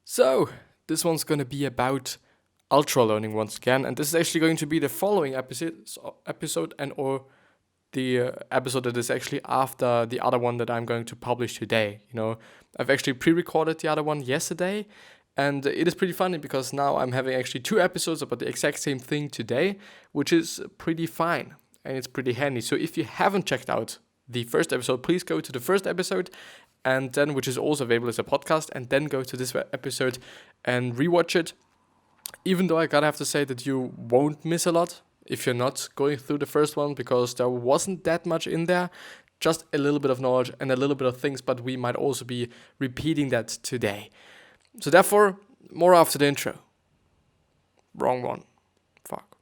So, this one's going to be about ultralearning once again, and this is actually going to be the following episode and or the episode that is actually after the other one that I'm going to publish today. I've actually pre-recorded the other one yesterday, and it is pretty funny because now I'm having actually 2 episodes about the exact same thing today, which is pretty fine and it's pretty handy. So if you haven't checked out the first episode, please go to the first episode, and then which is also available as a podcast, and then go to this episode and rewatch it. Even though I gotta have to say that you won't miss a lot if you're not going through the first one, because there wasn't that much in there, just a little bit of knowledge and a little bit of things, but we might also be repeating that today. So therefore, more after the intro. Wrong one. Fuck.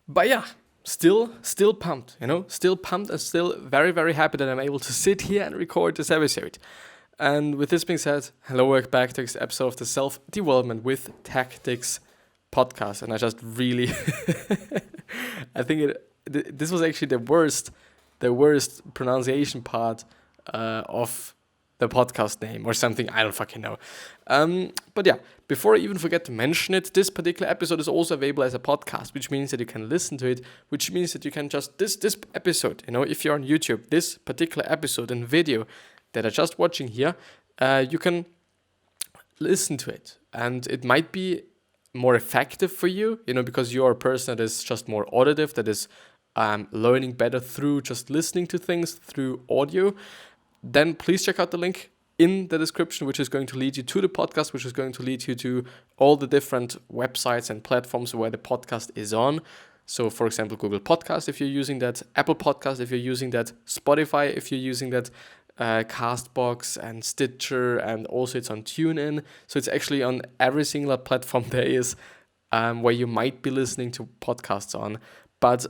But yeah, still pumped, still pumped and still very, very happy that I'm able to sit here and record this episode. And with this being said, hello, welcome back to this episode of the Self-Development with Tactics podcast. And I just really, I think this was actually the worst pronunciation part of the podcast name or something. I don't fucking know. But yeah, before I even forget to mention it, this particular episode is also available as a podcast, which means that you can listen to it, which means that you can just, this episode, if you're on YouTube, this particular episode and video that are just watching here, you can listen to it. And it might be more effective for you, because you're a person that is just more auditive, that is learning better through just listening to things through audio. Then please check out the link in the description, which is going to lead you to the podcast, which is going to lead you to all the different websites and platforms where the podcast is on. So, for example, Google Podcast, if you're using that, Apple Podcast, if you're using that, Spotify, if you're using that, Castbox and Stitcher, and also it's on TuneIn. So it's actually on every single platform there is where you might be listening to podcasts on. But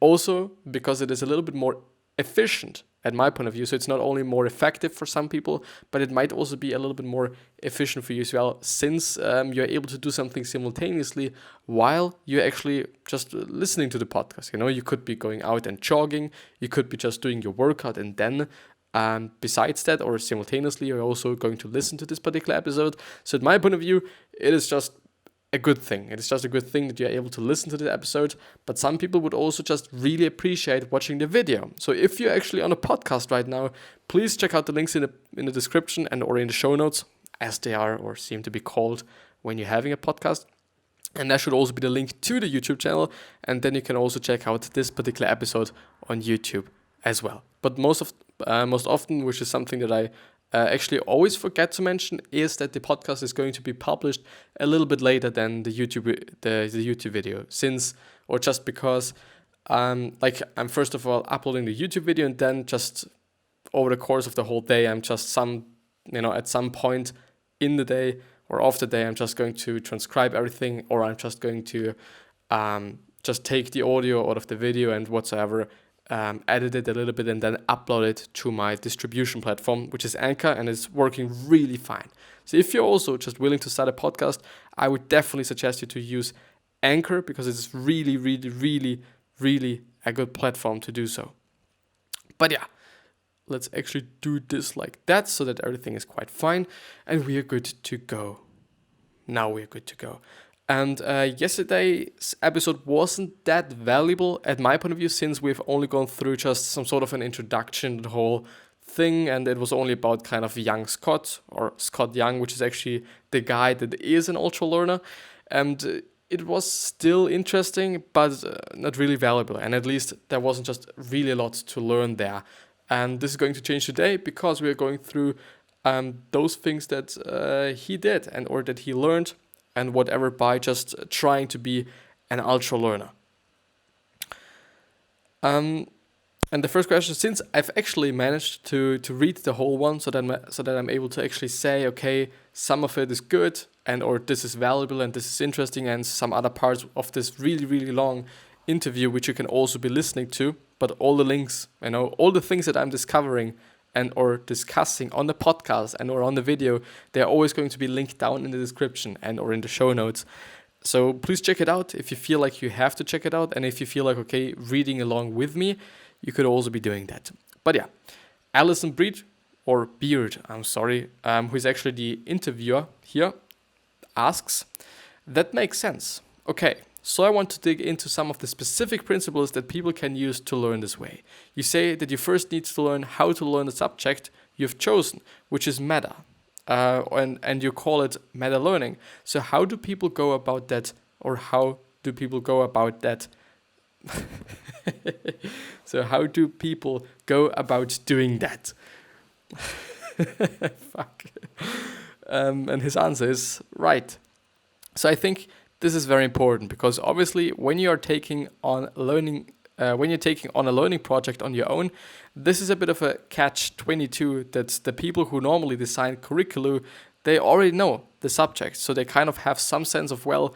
also because it is a little bit more efficient at my point of view. So it's not only more effective for some people, but it might also be a little bit more efficient for you as well, since you're able to do something simultaneously while you're actually just listening to the podcast. You could be going out and jogging, you could be just doing your workout, and then besides that, or simultaneously, you're also going to listen to this particular episode. So at my point of view, it is just a good thing. It is just a good thing that you're able to listen to the episode, but some people would also just really appreciate watching the video. So if you're actually on a podcast right now, please check out the links in the description and or in the show notes, as they are or seem to be called when you're having a podcast. And there should also be the link to the YouTube channel, and then you can also check out this particular episode on YouTube as well. But most often, which is something that I actually always forget to mention, is that the podcast is going to be published a little bit later than the YouTube video, just because I'm first of all uploading the YouTube video, and then just over the course of the whole day, I'm just at some point in the day or off the day, I'm just going to transcribe everything, or I'm just going to just take the audio out of the video and whatsoever, edit it a little bit, and then upload it to my distribution platform, which is Anchor, and it's working really fine. So if you're also just willing to start a podcast, I would definitely suggest you to use Anchor, because it's really, really, really, really a good platform to do so. But yeah, let's actually do this like that so that everything is quite fine, and we are good to go. Now we're good to go. And yesterday's episode wasn't that valuable at my point of view, since we've only gone through just some sort of an introduction to the whole thing, and it was only about kind of young Scott, or Scott Young, which is actually the guy that is an ultralearner. And it was still interesting, but not really valuable. And at least there wasn't just really a lot to learn there. And this is going to change today, because we are going through those things that he did or that he learned, and whatever, by just trying to be an ultra learner. And the first question, since I've actually managed to read the whole one, so that I'm able to actually say, okay, some of it is good, and or this is valuable and this is interesting, and some other parts of this really, really long interview, which you can also be listening to, but all the links, all the things that I'm discovering and or discussing on the podcast and or on the video, they're always going to be linked down in the description and or in the show notes. So please check it out if you feel like you have to check it out, and if you feel like, okay, reading along with me, you could also be doing that. But yeah, Alison Breed or Beard, I'm sorry, who is actually the interviewer here, asks, that makes sense. Okay, so I want to dig into some of the specific principles that people can use to learn this way. You say that you first need to learn how to learn the subject you've chosen, which is meta, and you call it meta learning. So how do people go about that, or how do people go about that? So how do people go about doing that? Fuck. And his answer is right. So I think this is very important, because obviously when you are taking on learning, when you're taking on a learning project on your own, this is a bit of a catch-22, that the people who normally design curriculum, they already know the subject, so they kind of have some sense of, well,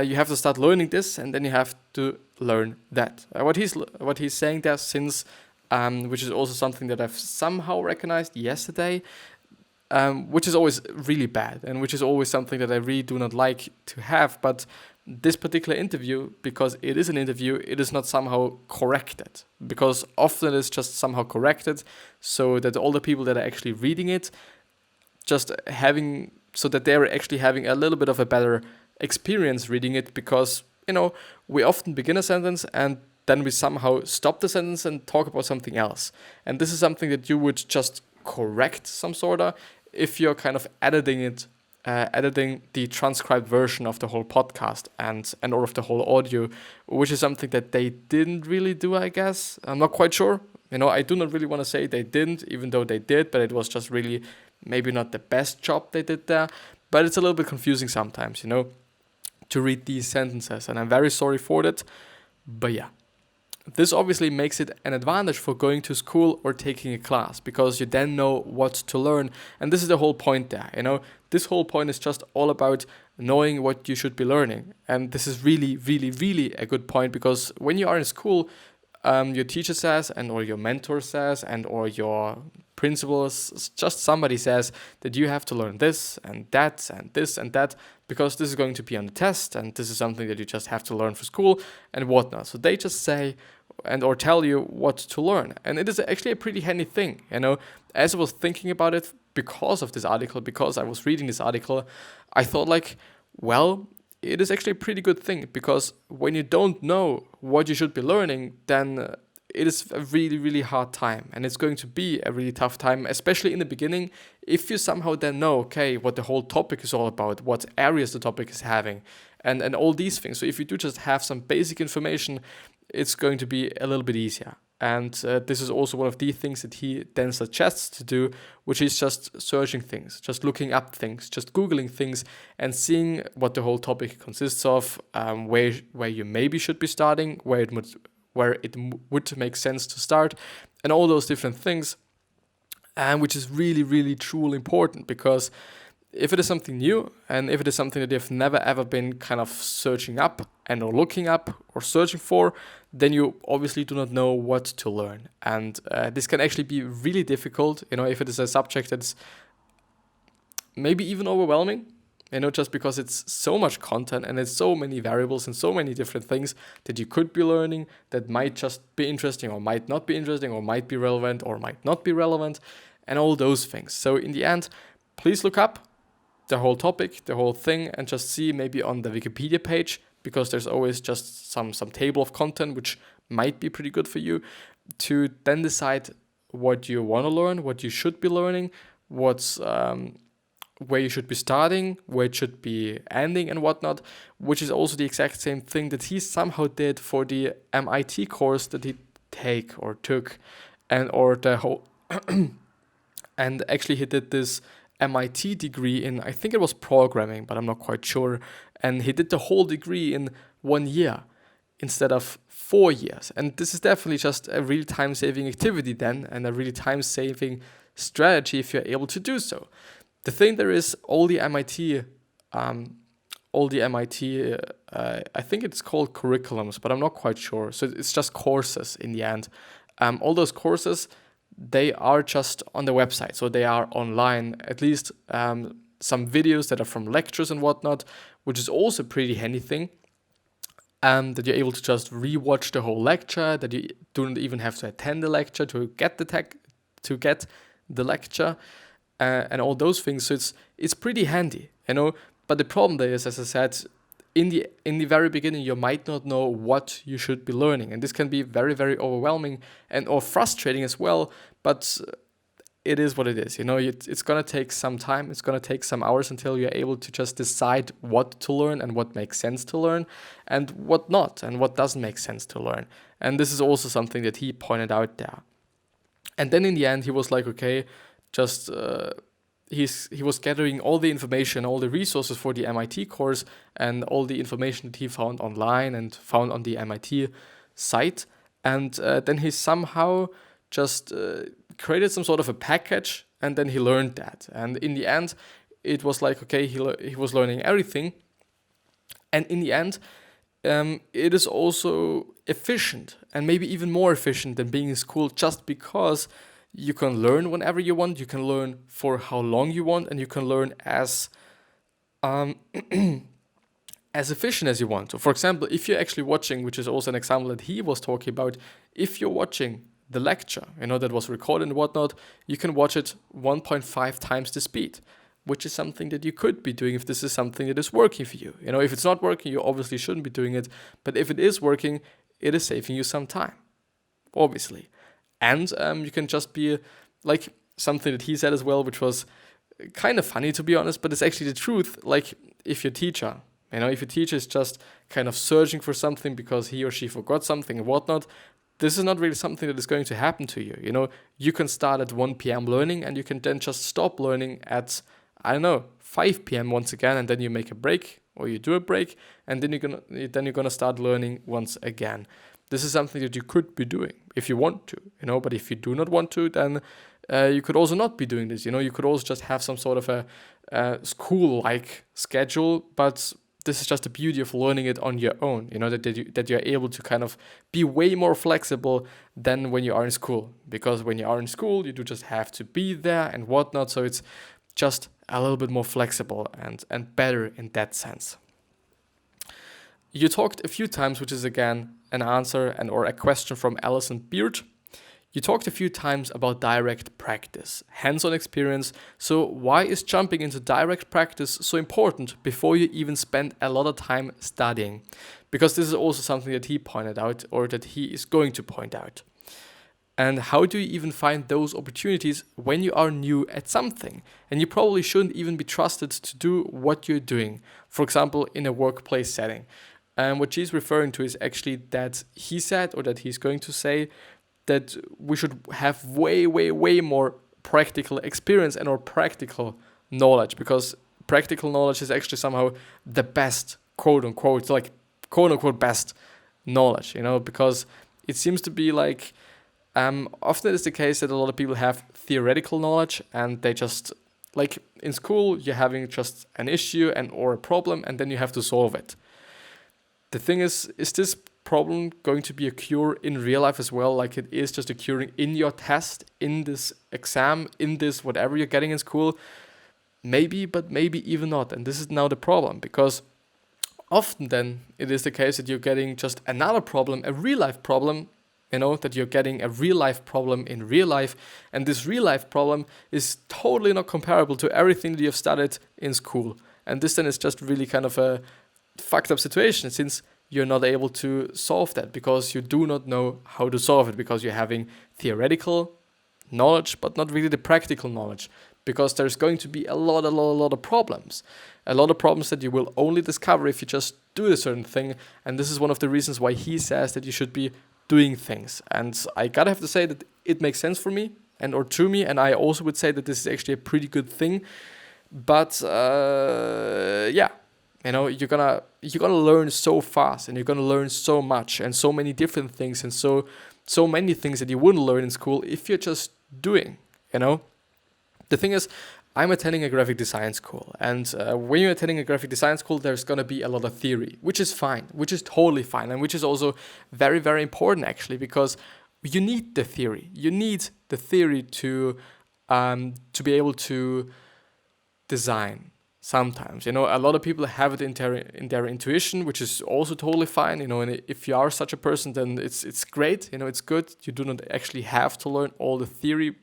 you have to start learning this, and then you have to learn that. What he's saying there, since which is also something that I've somehow recognized yesterday, which is always really bad, and which is always something that I really do not like to have. But this particular interview, because it is an interview, it is not somehow corrected, because often it's just somehow corrected, so that all the people that are actually reading it, just having, so that they're actually having a little bit of a better experience reading it, because, we often begin a sentence and then we somehow stop the sentence and talk about something else. And this is something that you would just correct some sort of if you're kind of editing the transcribed version of the whole podcast and or of the whole audio, which is something that they didn't really do, I guess. I'm not quite sure. I do not really want to say they didn't, even though they did, but it was just really maybe not the best job they did there. But it's a little bit confusing sometimes, to read these sentences, and I'm very sorry for that. But yeah. This obviously makes it an advantage for going to school or taking a class, because you then know what to learn. And this is the whole point there, This whole point is just all about knowing what you should be learning. And this is really, really, really a good point, because when you are in school, your teacher says, or your mentor says, or your principal, just somebody says that you have to learn this and that and this and that, because this is going to be on the test, and this is something that you just have to learn for school and whatnot. So they just say or tell you what to learn. And it is actually a pretty handy thing, As I was thinking about it because of this article, because I was reading this article, I thought well, it is actually a pretty good thing, because when you don't know what you should be learning, then it is a really, really hard time, and it's going to be a really tough time, especially in the beginning, if you somehow then know, okay, what the whole topic is all about, what areas the topic is having, and all these things. So if you do just have some basic information, it's going to be a little bit easier. And this is also one of the things that he then suggests to do, which is just searching things, just looking up things, just Googling things and seeing what the whole topic consists of, where you maybe should be starting, where it would make sense to start, and all those different things, which is really, really, truly important, because if it is something new, and if it is something that you've never ever been kind of searching up or looking up or searching for, then you obviously do not know what to learn. And this can actually be really difficult, if it is a subject that's maybe even overwhelming, just because it's so much content and it's so many variables and so many different things that you could be learning that might just be interesting or might not be interesting or might be relevant or might not be relevant, and all those things. So in the end, please look up the whole topic, the whole thing, and just see maybe on the Wikipedia page, because there's always just some table of content which might be pretty good for you, to then decide what you want to learn, what you should be learning, what's where you should be starting, where it should be ending and whatnot, which is also the exact same thing that he somehow did for the MIT course that he took, or the whole and actually he did this MIT degree in, I think it was programming, but I'm not quite sure. And he did the whole degree in 1 year instead of 4 years. And this is definitely just a real time-saving activity then, and a really time-saving strategy if you're able to do so. The thing there is, all the MIT, I think it's called curriculums, but I'm not quite sure. So it's just courses in the end. All those courses, they are just on the website, so they are online, at least some videos that are from lectures and whatnot, which is also a pretty handy thing, that you're able to just rewatch the whole lecture, that you don't even have to attend the lecture to get the lecture, and all those things. So it's pretty handy, But the problem there is, as I said, in the very beginning, you might not know what you should be learning, and this can be very, very overwhelming and or frustrating as well. But it is what it is. It's gonna take some time. It's gonna take some hours until you're able to just decide what to learn and what makes sense to learn, and what not, and what doesn't make sense to learn. And this is also something that he pointed out there. And then in the end, he was like, okay, just he was gathering all the information, all the resources for the MIT course, and all the information that he found online and found on the MIT site. And then he somehow just created some sort of a package, and then he learned that. And in the end, it was like, okay, he was learning everything. And in the end, it is also efficient, and maybe even more efficient than being in school, just because you can learn whenever you want, you can learn for how long you want, and you can learn as as efficient as you want. So for example, if you're actually watching, which is also an example that he was talking about, if you're watching the lecture, that was recorded and whatnot, you can watch it 1.5 times the speed, which is something that you could be doing if this is something that is working for you. If it's not working, you obviously shouldn't be doing it. But if it is working, it is saving you some time, obviously. And you can just be like something that he said as well, which was kind of funny, to be honest, but it's actually the truth. Like if your teacher is just kind of searching for something because he or she forgot something and whatnot, this is not really something that is going to happen to you. You can start at 1 p.m. learning, and you can then just stop learning at, 5 p.m. once again, and then you make a break, or you do a break, and then you're gonna start learning once again. This is something that you could be doing if you want to, but if you do not want to, then you could also not be doing this. You could also just have some sort of a school-like schedule, but this is just the beauty of learning it on your own, that you're able to kind of be way more flexible than when you are in school. Because when you are in school, you do just have to be there and whatnot, so it's just a little bit more flexible and better in that sense. You talked a few times, which is again an answer or a question from Alison Beard. You talked a few times about direct practice, hands-on experience. So why is jumping into direct practice so important before you even spend a lot of time studying? Because this is also something that he pointed out, or that he is going to point out. And how do you even find those opportunities when you are new at something? And you probably shouldn't even be trusted to do what you're doing, for example, in a workplace setting. And what she's referring to is actually that he said, or that he's going to say, that we should have way, way, way more practical experience and or practical knowledge, because practical knowledge is actually somehow the best, quote unquote, like quote unquote best knowledge, because it seems to be like often it's the case that a lot of people have theoretical knowledge, and they just, like in school, you're having just an issue or a problem, and then you have to solve it. The thing is this problem going to be a cure in real life as well, like it is just occurring in your test, in this exam, in this whatever you're getting in school? Maybe, but maybe even not. And this is now the problem, because often then it is the case that you're getting just another problem, a real life problem, that you're getting a real life problem in real life, and this real life problem is totally not comparable to everything that you've studied in school. And this then is just really kind of a fucked up situation, since you're not able to solve that because you do not know how to solve it, because you're having theoretical knowledge but not really the practical knowledge, because there's going to be a lot of problems that you will only discover if you just do a certain thing. And this is one of the reasons why he says that you should be doing things. And I gotta have to say that it makes sense for me or to me, and I also would say that this is actually a pretty good thing. But you're gonna learn so fast, and you're gonna learn so much and so many different things, and so many things that you wouldn't learn in school if you're just doing. The thing is, I'm attending a graphic design school, and when you're attending a graphic design school, there's gonna be a lot of theory, which is fine, which is totally fine, and which is also very, very important actually, because you need the theory. You need the theory to be able to design. Sometimes, a lot of people have it in their intuition, which is also totally fine, and if you are such a person, then it's great, it's good. You do not actually have to learn all the theory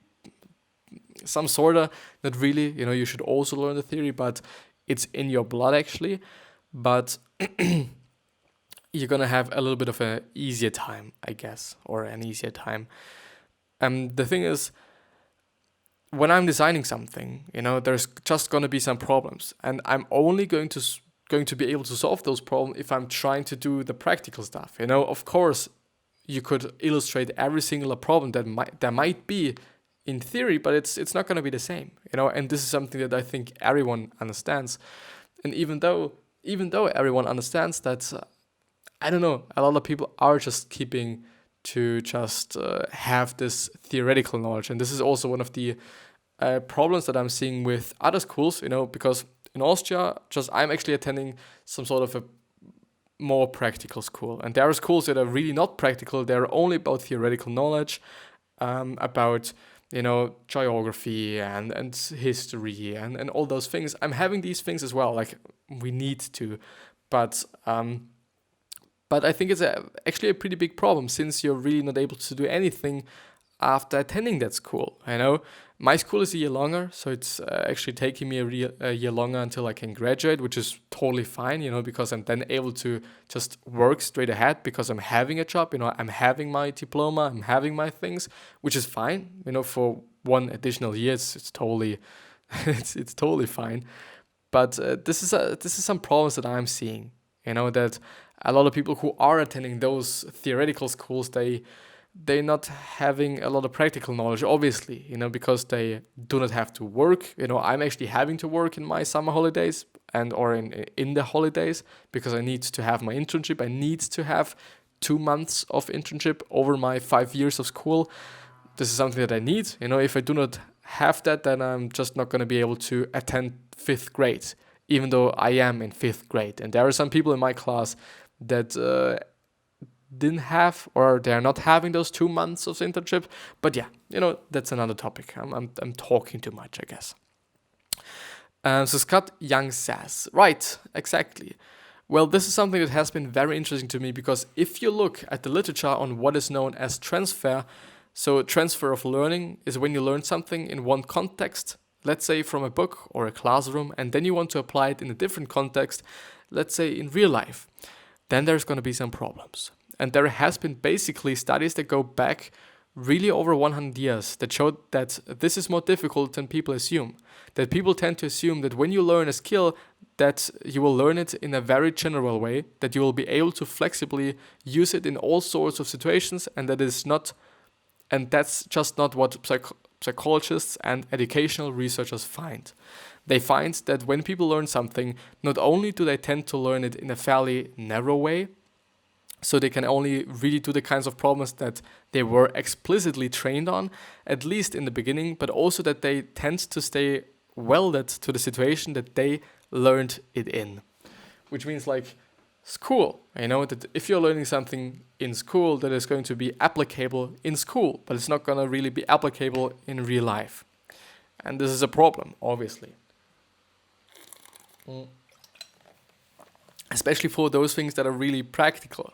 some sort of, not really, you should also learn the theory, but it's in your blood actually. But you're gonna have a little bit of an easier time, I guess, or an easier time. The thing is, when I'm designing something, there's just gonna be some problems, and I'm only going to be able to solve those problems if I'm trying to do the practical stuff. Of course, you could illustrate every single problem that might be in theory, but it's not gonna be the same. And this is something that I think everyone understands. And even though everyone understands that, I don't know, a lot of people are just keeping to just have this theoretical knowledge. And this is also one of the problems that I'm seeing with other schools, because in Austria, I'm actually attending some sort of a more practical school. And there are schools that are really not practical. They're only about theoretical knowledge, about, geography and history and all those things. I'm having these things as well, like we need to, but I think it's actually a pretty big problem, since you're really not able to do anything after attending that school. My school is a year longer, so it's actually taking me a year longer until I can graduate, which is totally fine, because I'm then able to just work straight ahead because I'm having a job, I'm having my diploma, I'm having my things, which is fine, for one additional year, it's totally, it's totally fine. But this is some problems that I'm seeing, that a lot of people who are attending those theoretical schools, they're not having a lot of practical knowledge, obviously, because they do not have to work. I'm actually having to work in my summer holidays or in the holidays, because I need to have my internship. I need to have 2 months of internship over my 5 years of school. This is something that I need. If I do not have that, then I'm just not going to be able to attend 5th grade, even though I am in 5th grade. And there are some people in my class that didn't have, or they're not having those 2 months of internship. But yeah, that's another topic. I'm talking too much, I guess. So Scott Young says, right, exactly. Well, this is something that has been very interesting to me, because if you look at the literature on what is known as transfer, so transfer of learning is when you learn something in one context, let's say from a book or a classroom, and then you want to apply it in a different context, let's say in real life, then there's going to be some problems. And there has been basically studies that go back really over 100 years that showed that this is more difficult than people assume. That people tend to assume that when you learn a skill, that you will learn it in a very general way, that you will be able to flexibly use it in all sorts of situations, and that's just not what psychologists and educational researchers find. They find that when people learn something, not only do they tend to learn it in a fairly narrow way, so they can only really do the kinds of problems that they were explicitly trained on, at least in the beginning, but also that they tend to stay welded to the situation that they learned it in. Which means like school, that if you're learning something in school, that is going to be applicable in school, but it's not going to really be applicable in real life. And this is a problem, obviously. Especially for those things that are really practical.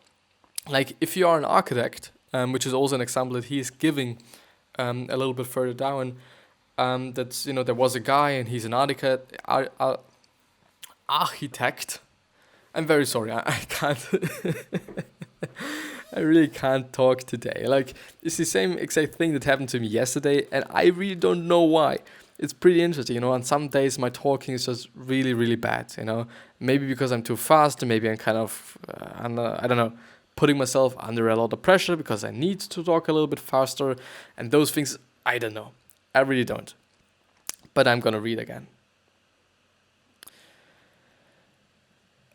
Like if you are an architect, which is also an example that he is giving a little bit further down, that there was a guy and he's an architect. I'm very sorry, I can't. I really can't talk today. Like it's the same exact thing that happened to me yesterday, and I really don't know why. It's pretty interesting, on some days my talking is just really, really bad, Maybe because I'm too fast, and maybe I'm kind of, I don't know, putting myself under a lot of pressure because I need to talk a little bit faster, and those things, I don't know. I really don't. But I'm gonna read again.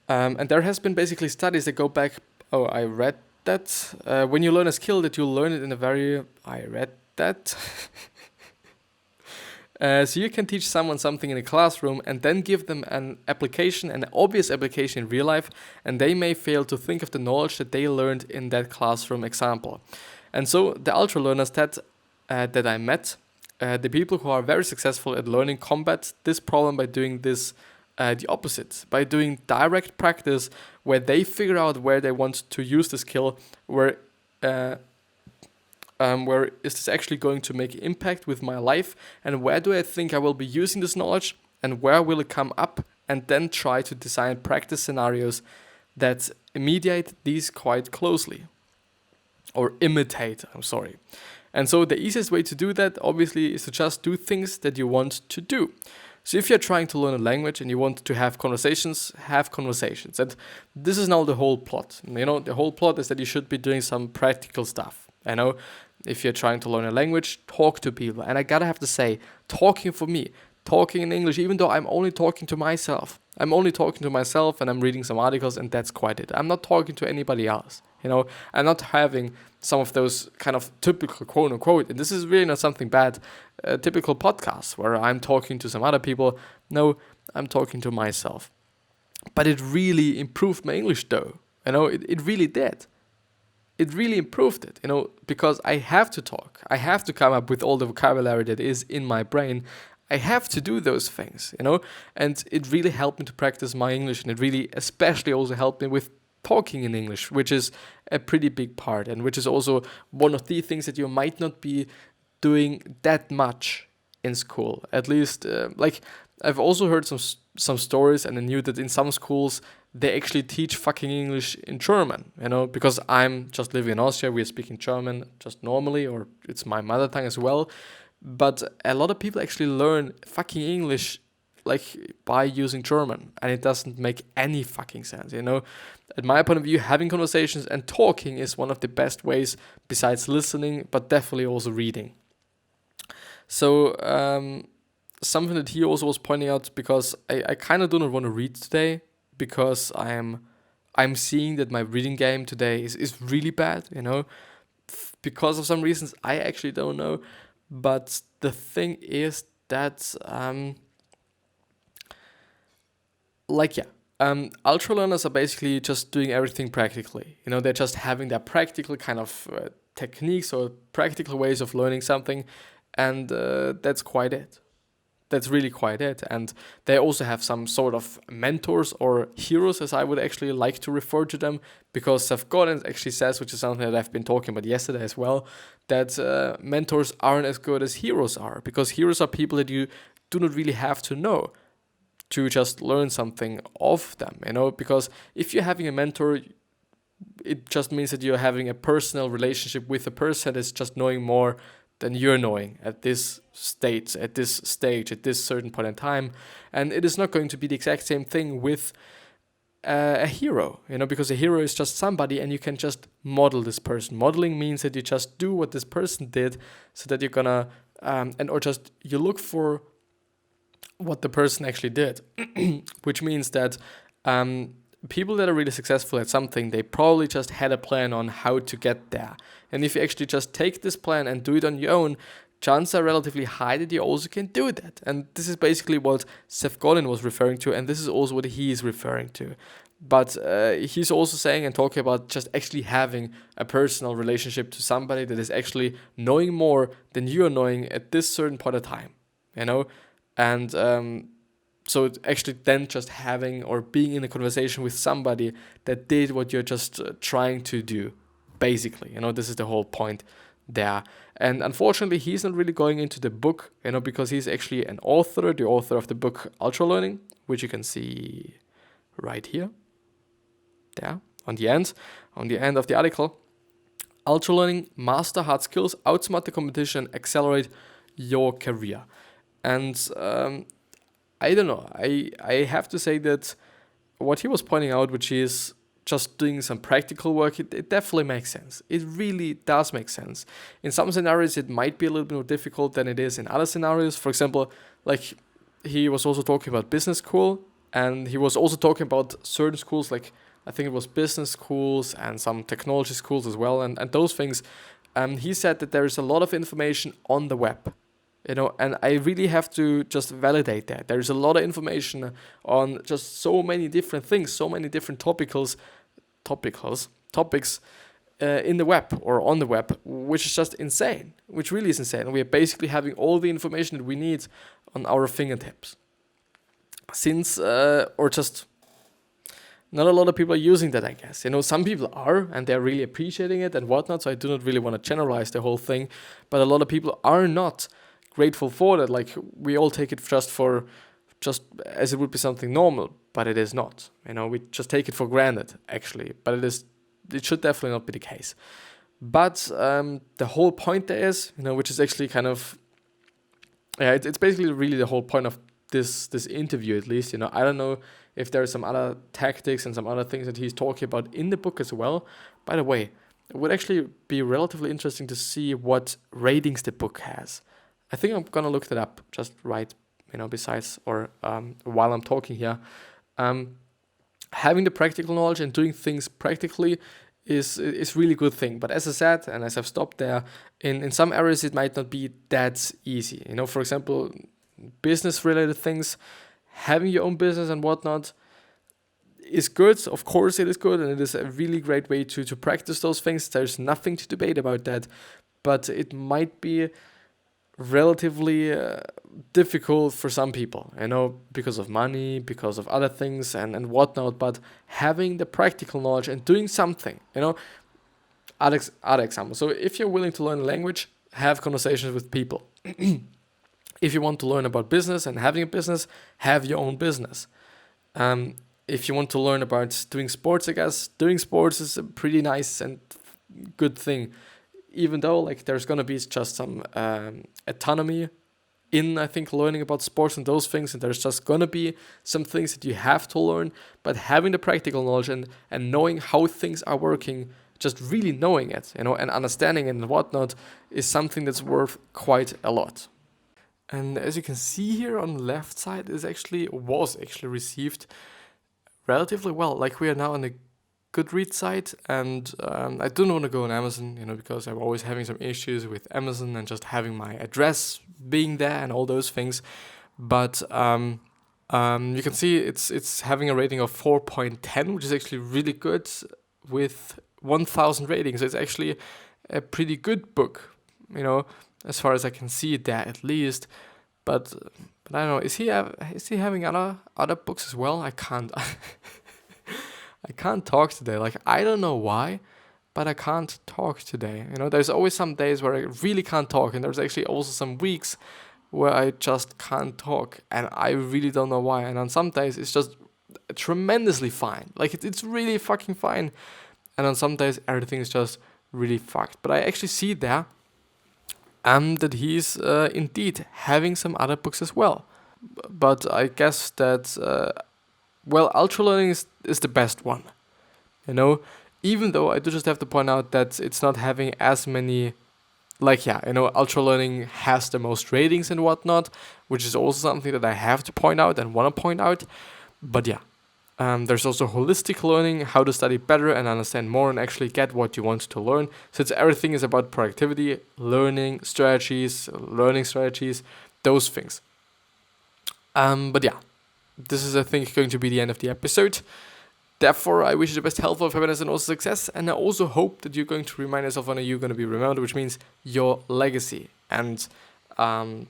And there has been basically studies that go back, I read that, when you learn a skill that you learn it in a very, I read that. So you can teach someone something in a classroom and then give them an obvious application in real life, and they may fail to think of the knowledge that they learned in that classroom example. And so the ultralearners that I met, the people who are very successful at learning, combat this problem by doing this the opposite, by doing direct practice where they figure out where they want to use the skill, where Where is this actually going to make impact with my life, and where do I think I will be using this knowledge, and where will it come up, and then try to design practice scenarios that mediate these quite closely, or imitate, I'm sorry. And so the easiest way to do that obviously is to just do things that you want to do. So if you're trying to learn a language and you want to have conversations, have conversations. And this is now the whole plot. The whole plot is that you should be doing some practical stuff. If you're trying to learn a language, talk to people. And I gotta have to say, talking for me, talking in English, even though I'm only talking to myself. I'm only talking to myself and I'm reading some articles and that's quite it. I'm not talking to anybody else. I'm not having some of those kind of typical quote unquote, and this is really not something bad, typical podcasts where I'm talking to some other people. No, I'm talking to myself. But it really improved my English though. It really did. It really improved it, because I have to talk. I have to come up with all the vocabulary that is in my brain. I have to do those things, and it really helped me to practice my English, and it really especially also helped me with talking in English, which is a pretty big part, and which is also one of the things that you might not be doing that much in school. At least, I've also heard some stories, and I knew that in some schools they actually teach fucking English in German, because I'm just living in Austria, we're speaking German just normally, or it's my mother tongue as well. But a lot of people actually learn fucking English by using German, and it doesn't make any fucking sense, At my point of view, having conversations and talking is one of the best ways besides listening, but definitely also reading. So something that he also was pointing out, because I kind of do not want to read today, because I'm seeing that my reading game today is really bad, because of some reasons I actually don't know. But the thing is that ultralearners are basically just doing everything practically. They're just having their practical kind of techniques or practical ways of learning something, and that's quite it. That's really quite it. And they also have some sort of mentors or heroes, as I would actually like to refer to them, because Seth Godin actually says, which is something that I've been talking about yesterday as well, that mentors aren't as good as heroes are, because heroes are people that you do not really have to know to just learn something of them, because if you're having a mentor, it just means that you're having a personal relationship with a person that's just knowing more than you're knowing at this stage, at this certain point in time. And it is not going to be the exact same thing with a hero, because a hero is just somebody and you can just model this person. Modeling means that you just do what this person did, so that you're gonna, you look for what the person actually did, which means that people that are really successful at something, they probably just had a plan on how to get there. And if you actually just take this plan and do it on your own, chances are relatively high that you also can do that. And this is basically what Seth Godin was referring to, and this is also what he is referring to. But he's also saying and talking about just actually having a personal relationship to somebody that is actually knowing more than you are knowing at this certain point of time, And so it's actually then just having or being in a conversation with somebody that did what you're just trying to do, basically. This is the whole point there. And unfortunately, he's not really going into the book, because he's actually the author of the book Ultralearning, which you can see right here, there, on the end of the article. Ultralearning, master hard skills, outsmart the competition, accelerate your career. And I don't know, I have to say that what he was pointing out, which is just doing some practical work, it definitely makes sense. It really does make sense. In some scenarios, it might be a little bit more difficult than it is in other scenarios. For example, he was also talking about business school, and he was also talking about certain schools, I think it was business schools and some technology schools as well, and those things. He said that there is a lot of information on the web. And I really have to just validate that. There's a lot of information on just so many different things, so many different topics in the web or on the web, which is just insane, which really is insane. We are basically having all the information that we need on our fingertips. not a lot of people are using that, I guess. Some people are, and they're really appreciating it and whatnot, so I do not really want to generalize the whole thing, but a lot of people are not grateful for that. Like, we all take it just as it would be something normal, but it is not. We just take it for granted, actually, but it should definitely not be the case. But the whole point there is, which is actually kind of, it's basically really the whole point of this interview, at least. I don't know if there are some other tactics and some other things that he's talking about in the book as well. By the way, it would actually be relatively interesting to see what ratings the book has. I think I'm gonna look that up just right, besides or while I'm talking here. Having the practical knowledge and doing things practically is really good thing. But as I said, and as I've stopped there, in some areas it might not be that easy. For example, business related things, having your own business and whatnot is good. Of course it is good, and it is a really great way to practice those things. There's nothing to debate about that, but it might be relatively difficult for some people, because of money, because of other things and whatnot. But having the practical knowledge and doing something, other example. So if you're willing to learn a language, have conversations with people. If you want to learn about business and having a business, have your own business. If you want to learn about doing sports, I guess doing sports is a pretty nice and good thing. Even though there's gonna be just some autonomy in, I think, learning about sports and those things, and there's just gonna be some things that you have to learn. But having the practical knowledge and knowing how things are working, just really knowing it, and understanding it and whatnot, is something that's worth quite a lot. And as you can see here on the left side, was actually received relatively well. We are now on the Goodreads site, and I don't want to go on Amazon, because I'm always having some issues with Amazon and just having my address being there and all those things. But you can see it's having a rating of 4.10, which is actually really good with 1,000 ratings. So it's actually a pretty good book, as far as I can see it there, at least. But I don't know. Is he having other books as well? I can't. I can't talk today. I don't know why, but I can't talk today. There's always some days where I really can't talk, and there's actually also some weeks where I just can't talk, and I really don't know why. And on some days it's just tremendously fine. It's really fucking fine. And on some days everything is just really fucked. But I actually see there that he's indeed having some other books as well. But I guess that, Ultralearning is the best one. Even though I do just have to point out that it's not having as many, Ultralearning has the most ratings and whatnot, which is also something that I have to point out and want to point out. But yeah, there's also holistic learning, how to study better and understand more and actually get what you want to learn. So everything is about productivity, learning strategies, those things. But yeah, this is, I think, going to be the end of the episode. Therefore, I wish you the best health, happiness, and also success. And I also hope that you're going to remind yourself when you're going to be remembered, which means your legacy. And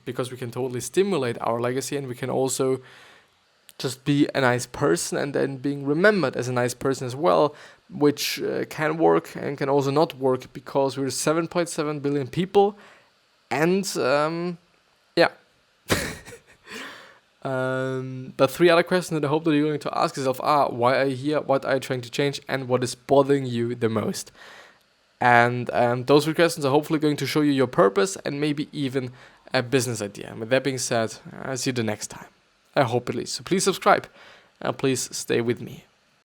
because we can totally stimulate our legacy, and we can also just be a nice person and then being remembered as a nice person as well, which can work and can also not work, because we're 7.7 billion people. And yeah. But 3 other questions that I hope that you're going to ask yourself are: why are you here, what are you trying to change, and what is bothering you the most? And those 3 questions are hopefully going to show you your purpose and maybe even a business idea. And with that being said, I'll see you the next time. I hope at least. So please subscribe and please stay with me.